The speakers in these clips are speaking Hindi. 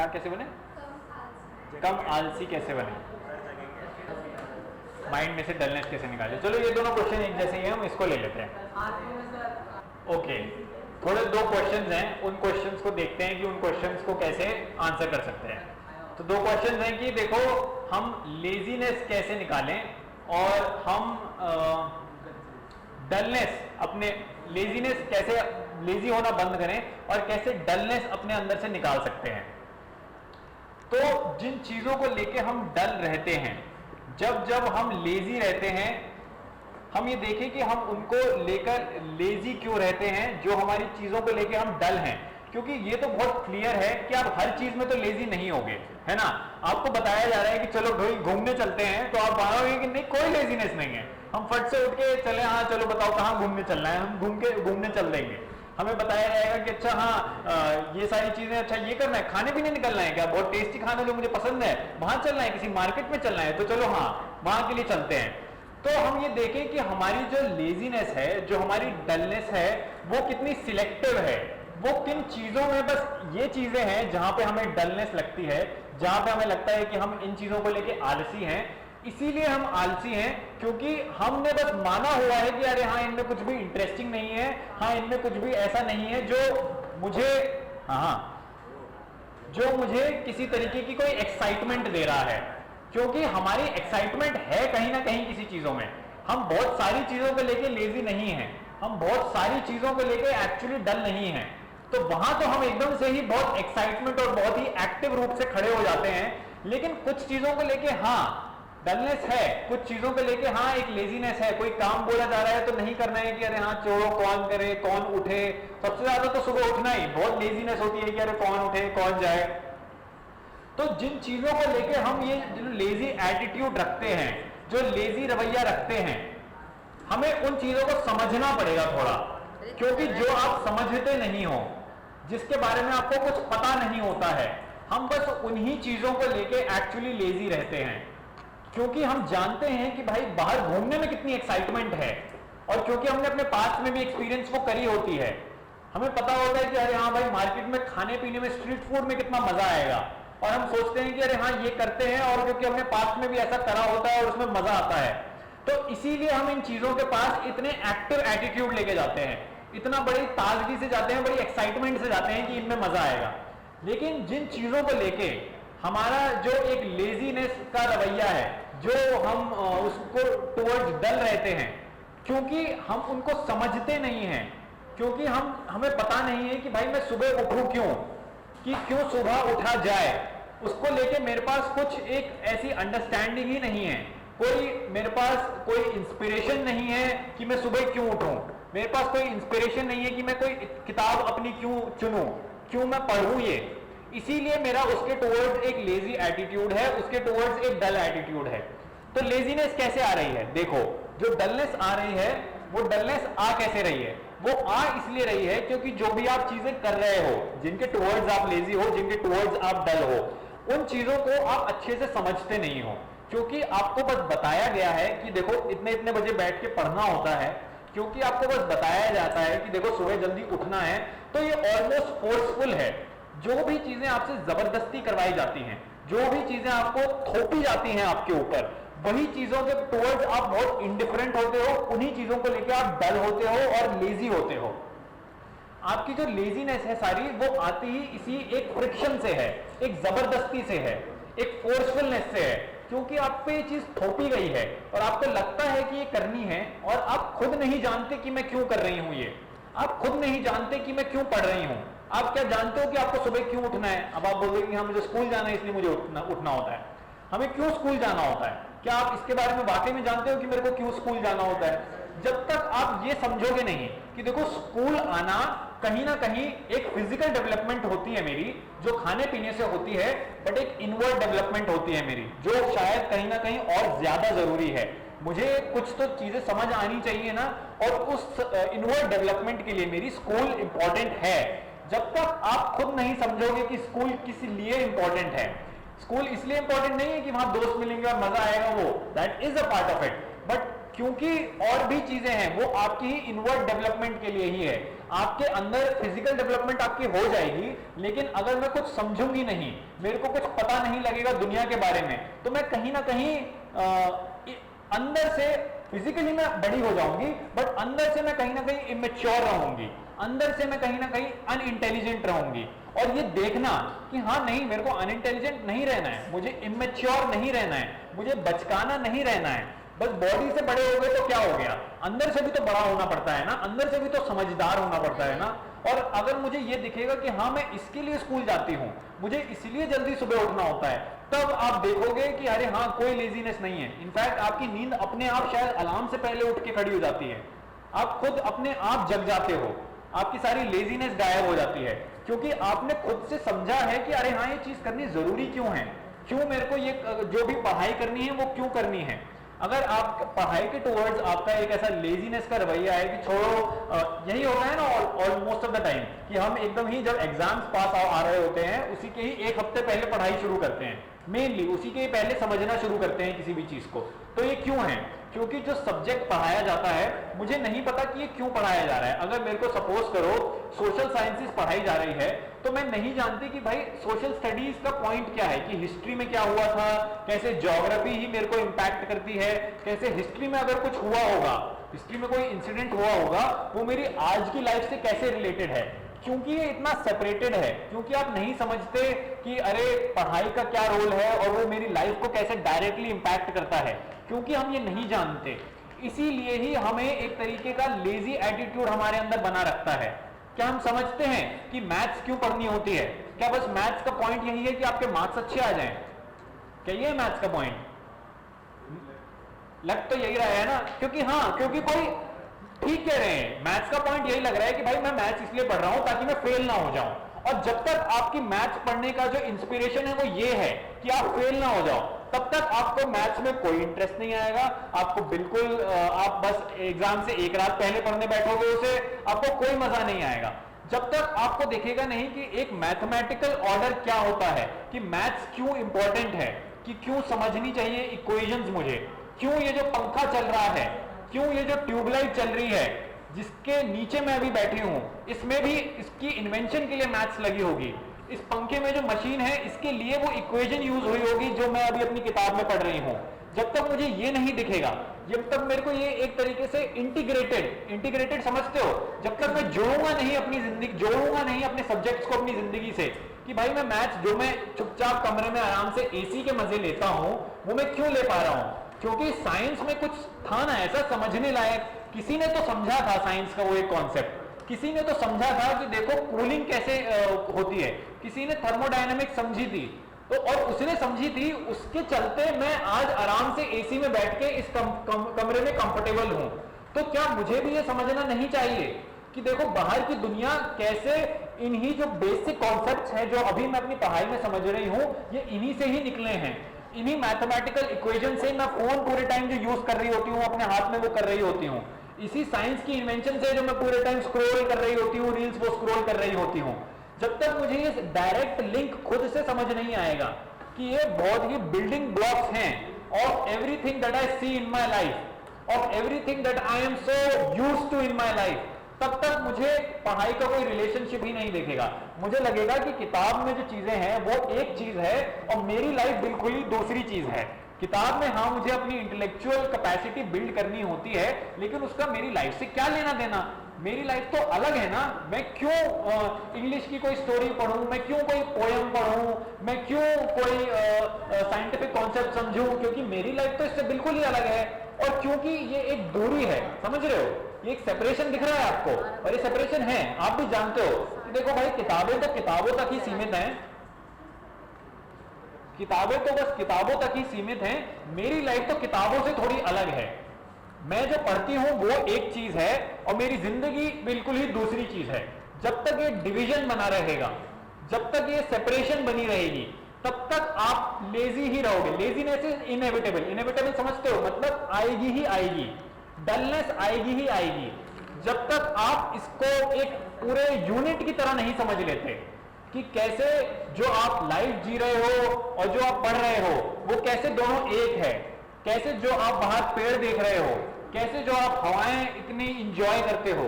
क्या कैसे बने, कम आलसी कैसे बने, माइंड में से डलनेस कैसे निकाले। चलो ये दोनों क्वेश्चन एक जैसे ही हैं, हम इसको ले लेते हैं। ओके, थोड़े दो क्वेश्चंस हैं, उन क्वेश्चंस को देखते हैं कि उन क्वेश्चंस को कैसे आंसर कर सकते हैं। तो दो क्वेश्चंस हैं कि देखो हम लेजीनेस कैसे निकालें और हम डलनेस, अपने लेजीनेस कैसे, लेजी होना बंद करें और कैसे डलनेस अपने अंदर से निकाल सकते हैं। तो जिन चीजों को लेके हम डल रहते हैं, जब जब हम लेजी रहते हैं, हम ये देखें कि हम उनको लेकर लेजी क्यों रहते हैं, जो हमारी चीजों को लेके हम डल हैं। क्योंकि ये तो बहुत क्लियर है कि आप हर चीज में तो लेजी नहीं होगे, है ना। आपको बताया जा रहा है कि चलो भाई घूमने चलते हैं, तो आप मानोगे कि नहीं कोई लेजीनेस नहीं है, हम फट से उठ के चले, हाँ चलो बताओ कहाँ घूमने चलना है, हम घूमने चल देंगे। हमें बताया जाएगा कि अच्छा हाँ ये सारी चीजें, अच्छा ये करना है, खाने पीने निकलना है क्या, बहुत टेस्टी खाना जो मुझे पसंद है, वहां चलना है, किसी मार्केट में चलना है, तो चलो हाँ वहां के लिए चलते हैं। तो हम ये देखें कि हमारी जो लेजीनेस है, जो हमारी डलनेस है, वो कितनी सिलेक्टिव है, वो किन चीजों में बस ये चीजें हैं जहां पे हमें डलनेस लगती है, जहां पे हमें लगता है कि हम इन चीजों को लेके आलसी हैं। इसीलिए हम आलसी हैं क्योंकि हमने बस माना हुआ है कि अरे हाँ इनमें कुछ भी इंटरेस्टिंग नहीं है, हाँ इनमें कुछ भी ऐसा नहीं है जो मुझे, हाँ जो मुझे किसी तरीके की कोई एक्साइटमेंट दे रहा है। क्योंकि हमारी एक्साइटमेंट है कहीं ना कहीं किसी चीजों में। हम बहुत सारी चीजों को लेके लेजी नहीं हैं, हम बहुत सारी चीजों को लेके एक्चुअली डल नहीं हैं। तो वहां तो हम एकदम से ही बहुत एक्साइटमेंट और बहुत ही एक्टिव रूप से खड़े हो जाते हैं, लेकिन कुछ चीजों को लेके हाँ डलनेस है, कुछ चीजों को लेके हाँ एक लेजीनेस है। कोई काम बोला जा रहा है तो नहीं करना है कि अरे हाँ छोड़ो, कौन करे, कौन उठे। सबसे ज्यादा तो सुबह उठना ही बहुत लेजीनेस होती है कि अरे कौन उठे, कौन जाए। तो जिन चीजों को लेके हम ये जो लेजी एटीट्यूड रखते हैं, जो लेजी रवैया रखते हैं, हमें उन चीजों को समझना पड़ेगा थोड़ा। क्योंकि जो आप समझते नहीं हो, जिसके बारे में आपको कुछ पता नहीं होता है, हम बस उन्हीं चीजों को लेके एक्चुअली लेजी रहते हैं। क्योंकि हम जानते हैं कि भाई बाहर घूमने में कितनी एक्साइटमेंट है, और क्योंकि हमने अपने पास्ट में भी एक्सपीरियंस वो करी होती है, हमें पता होता है कि अरे हाँ भाई मार्केट में खाने पीने में, स्ट्रीट फूड में कितना मजा आएगा, और हम सोचते हैं कि अरे हाँ ये करते हैं, और क्योंकि हमने पास्ट में भी ऐसा करा होता है और उसमें मजा आता है, तो इसीलिए हम इन चीजों के पास इतने एक्टिव एटीट्यूड लेके जाते हैं, इतना बड़ी ताजगी से जाते हैं, बड़ी एक्साइटमेंट से जाते हैं कि इनमें मजा आएगा। लेकिन जिन चीजों को लेके हमारा जो एक लेजीनेस का रवैया है, जो हम उसको टुवर्ड्स डल रहते हैं, क्योंकि हम उनको समझते नहीं हैं, क्योंकि हमें पता नहीं है कि भाई मैं सुबह उठूं क्यों, कि क्यों सुबह उठा जाए, उसको लेके मेरे पास कुछ एक ऐसी अंडरस्टैंडिंग ही नहीं है। कोई मेरे पास कोई इंस्पिरेशन नहीं है कि मैं सुबह क्यों उठूं, मेरे पास कोई इंस्पिरेशन नहीं है कि मैं कोई किताब अपनी क्यों चुनूं, क्यों मैं पढ़ूं ये। इसीलिए मेरा उसके टुवर्ड्स एक लेजी एटीट्यूड है, उसके टुवर्ड्स एक डल एटीट्यूड है। तो लेजीनेस कैसे आ रही है, देखो जो डलनेस आ रही है, वो डलनेस आ कैसे रही है, वो आ इसलिए रही है क्योंकि जो भी आप चीजें कर रहे हो, जिनके टुवर्ड्स आप लेजी हो, जिनके टुवर्ड्स आप डल हो, उन चीजों को आप अच्छे से समझते नहीं हो। क्योंकि आपको बस बताया गया है कि देखो इतने इतने बजे बैठ के पढ़ना होता है, क्योंकि आपको बस बताया जाता है कि देखो सुबह जल्दी उठना है, तो ये ऑलमोस्ट फोर्सफुल है। जो भी चीजें आपसे जबरदस्ती करवाई जाती हैं, जो भी चीजें आपको थोपी जाती हैं आपके ऊपर, वही चीजों के टुवर्ड्स आप बहुत इंडिफरेंट होते हो, उन्हीं चीजों को लेकर आप डल होते हो और लेजी होते हो। आपकी जो लेजीनेस है सारी, वो आती ही इसी एक फ्रिक्शन से है, एक जबरदस्ती से है, एक फोर्सफुलनेस से है। क्योंकि आप पे ये चीज थोपी गई है और आपको लगता है कि ये करनी है, और आप खुद नहीं जानते कि मैं क्यों कर रही हूं ये, आप खुद नहीं जानते कि मैं क्यों पढ़ रही हूं। आप क्या जानते हो कि आपको सुबह क्यों उठना है? अब आप बोलोगे कि हाँ मुझे स्कूल जाना है इसलिए मुझे उठना होता है। हमें क्यों स्कूल जाना होता है? क्या आप इसके बारे में वाकई में जानते हो कि मेरे को क्यों स्कूल जाना होता है? जब तक आप ये समझोगे नहीं कि देखो स्कूल आना कहीं ना कहीं एक फिजिकल डेवलपमेंट होती है मेरी, जो खाने पीने से होती है, बट एक इनवर्ड डेवलपमेंट होती है मेरी, जो शायद कहीं ना कहीं और ज्यादा जरूरी है। मुझे कुछ तो चीजें समझ आनी चाहिए ना, और उस इनवर्ड डेवलपमेंट के लिए मेरी स्कूल इंपॉर्टेंट है। जब तक आप खुद नहीं समझोगे कि स्कूल किस लिए इंपॉर्टेंट है, स्कूल इसलिए इंपॉर्टेंट नहीं है कि वहां दोस्त मिलेंगे और मजा आएगा, वो that is a part of it, but क्योंकि और भी चीजें हैं, वो आपकी ही इनवर्ड डेवलपमेंट के लिए ही है। आपके अंदर फिजिकल डेवलपमेंट आपकी हो जाएगी, लेकिन अगर मैं कुछ समझूंगी नहीं, मेरे को कुछ पता नहीं लगेगा दुनिया के बारे में, तो मैं कहीं ना कहीं अंदर से फिजिकली मैं बड़ी हो जाऊंगी, बट अंदर से मैं कहीं ना कहीं इमेच्योर रहूंगी, अंदर से मैं कहीं ना कहीं अनइंटेलिजेंट रहूंगी। और ये देखना कि हाँ नहीं, मेरे को अनइंटेलिजेंट नहीं रहना है, मुझे इमेच्योर नहीं रहना है, मुझे बचकाना नहीं रहना है। बस बॉडी से बड़े हो गए तो क्या हो गया, अंदर से भी तो बड़ा होना पड़ता है ना, अंदर से भी तो समझदार होना पड़ता है ना। और अगर मुझे ये दिखेगा कि हाँ मैं इसके लिए स्कूल जाती हूँ, मुझे इसलिए जल्दी सुबह उठना होता है, तब आप देखोगे कि अरे हाँ कोई लेजीनेस नहीं है। इनफैक्ट आपकी नींद अपने आप शायद अलार्म से पहले उठ के खड़ी हो जाती है, आप खुद अपने आप जग जाते हो, आपकी सारी लेजीनेस गायब हो जाती है, क्योंकि आपने खुद से समझा है कि अरे हाँ ये चीज करनी जरूरी क्यों है, क्यों मेरे को ये जो भी पढ़ाई करनी है वो क्यों करनी है। अगर आप पढ़ाई के टुवर्ड्स आपका एक ऐसा लेजीनेस का रवैया है कि छोड़ो, यही होता है ना ऑलमोस्ट ऑफ द टाइम कि हम एकदम ही जब एग्जाम्स पास आ रहे होते हैं उसी के ही एक हफ्ते पहले पढ़ाई शुरू करते हैं, मेनली उसी के पहले समझना शुरू करते हैं किसी भी चीज को। तो ये क्यों है, क्योंकि जो सब्जेक्ट पढ़ाया जाता है मुझे नहीं पता कि ये क्यों पढ़ाया जा रहा है। अगर मेरे को सपोज करो सोशल साइंसेस पढ़ाई जा रही है, तो मैं नहीं जानती कि भाई सोशल स्टडीज का पॉइंट क्या है, कि हिस्ट्री में क्या हुआ था, कैसे ज्योग्राफी ही मेरे को इंपैक्ट करती है, कैसे हिस्ट्री में अगर कुछ हुआ होगा, हिस्ट्री में कोई इंसिडेंट हुआ होगा, वो मेरी आज की लाइफ से कैसे रिलेटेड है। क्योंकि ये इतना सेपरेटेड है, क्योंकि आप नहीं समझते कि अरे पढ़ाई का क्या रोल है और वो मेरी लाइफ को कैसे डायरेक्टली इंपैक्ट करता है, क्योंकि हम ये नहीं जानते। इसीलिए ही हमें एक तरीके का लेजी एटीट्यूड हमारे अंदर बना रखता है। क्या हम समझते हैं कि मैथ्स क्यों पढ़नी होती है? क्या बस मैथ्स का पॉइंट यही है कि आपके मार्क्स अच्छे आ जाएं? क्या ये है मैथ्स का पॉइंट? लग तो यही रहा है ना, क्योंकि हाँ, क्योंकि कोई ठीक कह रहे हैं, मैथ्स का पॉइंट यही लग रहा है कि भाई मैं मैथ्स इसलिए पढ़ रहा हूं ताकि मैं फेल ना हो जाऊं। और जब तक आपकी मैथ्स पढ़ने का जो इंस्पिरेशन है वो ये है कि आप फेल ना हो जाओ, तब तक आपको मैथ्स में कोई इंटरेस्ट नहीं आएगा। आपको बिल्कुल आप बस एग्जाम से एक रात पहले पढ़ने बैठोगे उसे, आपको कोई मजा नहीं आएगा। जब तक आपको दिखेगा नहीं कि एक मैथमेटिकल ऑर्डर क्या होता है, कि मैथ्स क्यों इंपॉर्टेंट है, कि क्यों समझनी चाहिए इक्वेशंस मुझे, क्यों ये जो पंखा चल रहा है, क्यों ये जो ट्यूबलाइट चल रही है जिसके नीचे मैं अभी बैठी हूं, इसमें भी इसकी इन्वेंशन के लिए मैथ्स लगी होगी। इस पंखे में जो मशीन है इसके लिए वो इक्वेशन यूज हुई होगी जो मैं अभी अपनी किताब में पढ़ रही हूं। जब तक मुझे ये नहीं दिखेगा, जब तक मेरे को ये एक तरीके से इंटीग्रेटेड समझते हो, जब तक मैं जोड़ूंगा नहीं अपनी जिंदगी, जोड़ूंगा नहीं अपने सब्जेक्ट्स को अपनी जिंदगी से, कि भाई मैं मैथ्स जो मैं चुपचाप कमरे में आराम से एसी के मजे लेता हूं वो मैं क्यों ले पा रहा हूं? क्योंकि साइंस में कुछ था ना ऐसा समझने लायक, किसी ने तो समझा था साइंस का वो एक कॉन्सेप्ट, किसी ने तो समझा था कि देखो कूलिंग कैसे होती है, किसी ने थर्मोडायनेमिक्स समझी थी, तो और उसने समझी थी, उसके चलते मैं आज आराम से एसी में बैठ के इस कमरे में कंफर्टेबल हूं। तो क्या मुझे भी ये समझना नहीं चाहिए कि देखो बाहर की दुनिया कैसे इन्हीं जो बेसिक कॉन्सेप्ट्स हैं जो अभी मैं अपनी पढ़ाई में समझ रही हूं, ये इन्हीं से ही निकले हैं, इन्हीं मैथमेटिकल इक्वेशन से मैं फोन पूरे टाइम जो यूज कर रही होती हूँ अपने हाथ में वो कर रही होती हूँ, इसी साइंस की इन्वेंशन से जो मैं पूरे टाइम स्क्रॉल कर रही होती हूँ, रील्स वो स्क्रॉल कर रही होती हूँ। जब तक मुझे ये डायरेक्ट लिंक खुद से समझ नहीं आएगा कि ये बहुत ही बिल्डिंग ब्लॉक्स हैं of everything that I see in my life, of everything that I am so used to in my life, तब तक मुझे पढ़ाई का कोई रिलेशनशिप ही नहीं दिखेगा। मुझे लगेगा कि किताब में जो चीजें हैं वो एक चीज है और मेरी लाइफ बिल्कुल ही दूसरी चीज है। किताब में हाँ मुझे अपनी इंटेलेक्चुअल कैपेसिटी बिल्ड करनी होती है, लेकिन उसका मेरी लाइफ से क्या लेना देना? मेरी लाइफ तो अलग है ना। मैं क्यों इंग्लिश की कोई स्टोरी पढूं, मैं क्यों कोई पोएम पढूं, मैं क्यों कोई साइंटिफिक कॉन्सेप्ट समझूं, क्योंकि मेरी लाइफ तो इससे बिल्कुल ही अलग है। और क्योंकि ये एक दूरी है, समझ रहे हो, ये एक सेपरेशन दिख रहा है आपको, और ये सेपरेशन है, आप भी जानते हो कि देखो भाई किताबें तो किताबों तक ही सीमित हैं, किताबें तो बस किताबों तक ही सीमित हैं। मेरी लाइफ तो किताबों से थोड़ी अलग है। मैं जो पढ़ती हूं वो एक चीज है और मेरी जिंदगी बिल्कुल ही दूसरी चीज है। जब तक ये डिवीजन बना रहेगा, जब तक ये सेपरेशन बनी रहेगी, तब तक आप लेजी ही रहोगे। Laziness is inevitable. इनएविटेबल समझते हो, मतलब आएगी ही आएगी, डलनेस आएगी ही आएगी। जब तक आप इसको एक पूरे यूनिट की तरह नहीं समझ लेते कि कैसे जो आप लाइफ जी रहे हो और जो आप पढ़ रहे हो वो कैसे दोनों एक है, कैसे जो आप बाहर पेड़ देख रहे हो, कैसे जो आप हवाएं इतनी इंजॉय करते हो,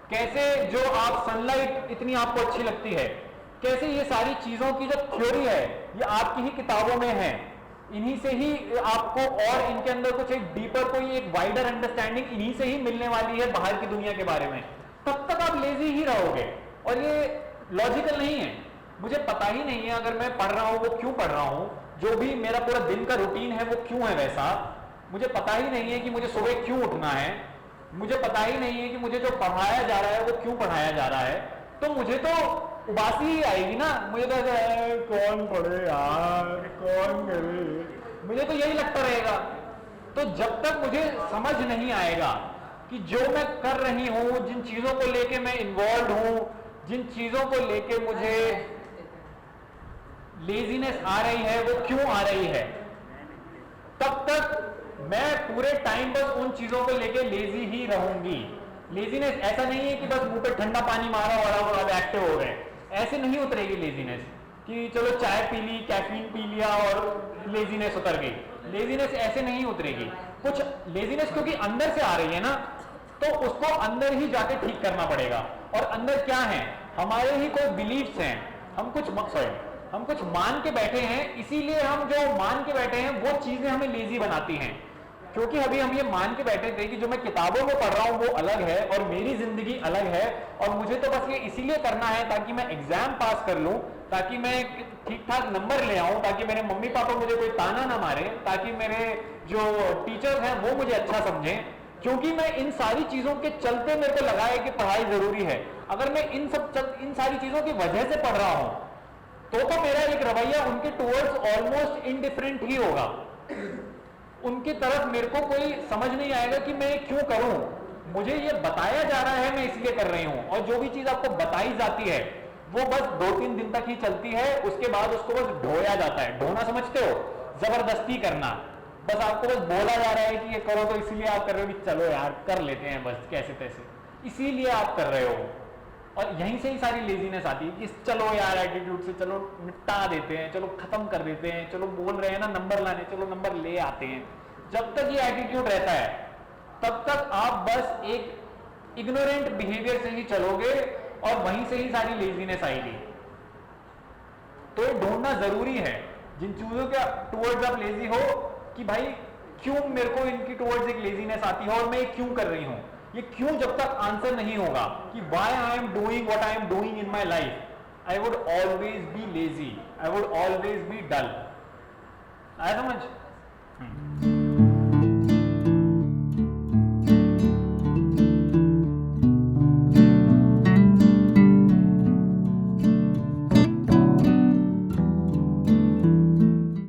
कैसे जो आप सनलाइट इतनी आपको अच्छी लगती है, कैसे ये सारी चीजों की जो थ्योरी है ये आपकी ही किताबों में है, इन्हीं से ही आपको और इनके अंदर कुछ एक डीपर कोई एक वाइडर अंडरस्टैंडिंग इन्हीं से ही मिलने वाली है बाहर की दुनिया के बारे में, तब तक आप लेजी ही रहोगे। और ये लॉजिकल नहीं है। मुझे पता ही नहीं है अगर मैं पढ़ रहा हूं वो क्यों पढ़ रहा हूं, जो भी मेरा पूरा दिन का रूटीन है वो क्यों है वैसा, मुझे पता ही नहीं है कि मुझे सुबह क्यों उठना है, मुझे पता ही नहीं है कि मुझे जो पढ़ाया जा रहा है वो क्यों पढ़ाया जा रहा है, तो मुझे तो उबासी ही आएगी ना। मुझे तो कौन पढ़े यार, कौन करे, मुझे तो यही लगता रहेगा। तो जब तक मुझे समझ नहीं आएगा कि जो मैं कर रही हूं, जिन चीजों को लेके मैं इन्वॉल्व हूं, जिन चीजों को लेके मुझे लेजीनेस आ रही है वो क्यों आ रही है, तब तक मैं पूरे टाइम बस उन चीजों को लेके लेजी ही रहूंगी। लेजीनेस ऐसा नहीं है कि बस मुंह पे ठंडा पानी मारा और अब एक्टिव हो गए, ऐसे नहीं उतरेगी लेजीनेस कि चलो चाय पी ली, कैफीन पी लिया और लेजीनेस उतर गई। लेजीनेस ऐसे नहीं उतरेगी। कुछ लेजीनेस क्योंकि अंदर से आ रही है ना, तो उसको अंदर ही जाके ठीक करना पड़ेगा। और अंदर क्या है, हमारे ही कोई बिलीफ्स हैं, हम कुछ मान के बैठे हैं, इसीलिए हम जो मान के बैठे हैं वो चीजें हमें लेजी बनाती हैं। क्योंकि अभी हम ये मान के बैठे थे कि जो मैं किताबों में पढ़ रहा हूं वो अलग है और मेरी जिंदगी अलग है, और मुझे तो बस ये इसीलिए करना है ताकि मैं एग्जाम पास कर लूं, ताकि मैं ठीक ठाक नंबर ले आऊं, ताकि मेरे मम्मी पापा मुझे कोई ताना ना मारे, ताकि मेरे जो टीचर्स हैं वो मुझे अच्छा समझें। क्योंकि मैं इन सारी चीजों के चलते मेरे को लगा है कि पढ़ाई जरूरी है। अगर मैं इन सारी चीजों की वजह से पढ़ रहा हूं तो मेरा एक रवैया उनके टुवर्ड्स ऑलमोस्ट इनडिफरेंट ही होगा। उनकी तरफ मेरे को कोई समझ नहीं आएगा कि मैं क्यों करूं, मुझे ये बताया जा रहा है मैं इसलिए कर रही हूं। और जो भी चीज आपको बताई जाती है वो बस 2-3 दिन तक ही चलती है, उसके बाद उसको बस ढोया जाता है। ढोना समझते हो, जबरदस्ती करना। बस आपको बस बोला जा रहा है कि ये करो, तो इसीलिए आप कर रहे हो कि चलो यार कर लेते हैं बस कैसे तैसे, इसीलिए आप कर रहे हो। और यहीं से ही सारी लेजीनेस आती है कि चलो यार एटीट्यूड से चलो निपटा देते हैं, चलो खत्म कर देते हैं, चलो बोल रहे हैं ना नंबर लाने, चलो नंबर ले आते हैं। जब तक ये एटीट्यूड रहता है तब तक आप बस एक इग्नोरेंट बिहेवियर से ही चलोगे और वहीं से ही सारी लेजीनेस आएगी। तो ये ढूंढना जरूरी है जिन चीजों के टुवर्ड्स आप लेजी हो, कि भाई क्यों मेरे को इनकी टुवर्ड्स एक लेजीनेस आती है और मैं क्यों कर रही हूं। ये क्यों जब तक आंसर नहीं होगा कि why I am doing what I am doing in my life, I would always be lazy, I would always be dull. आया समझ?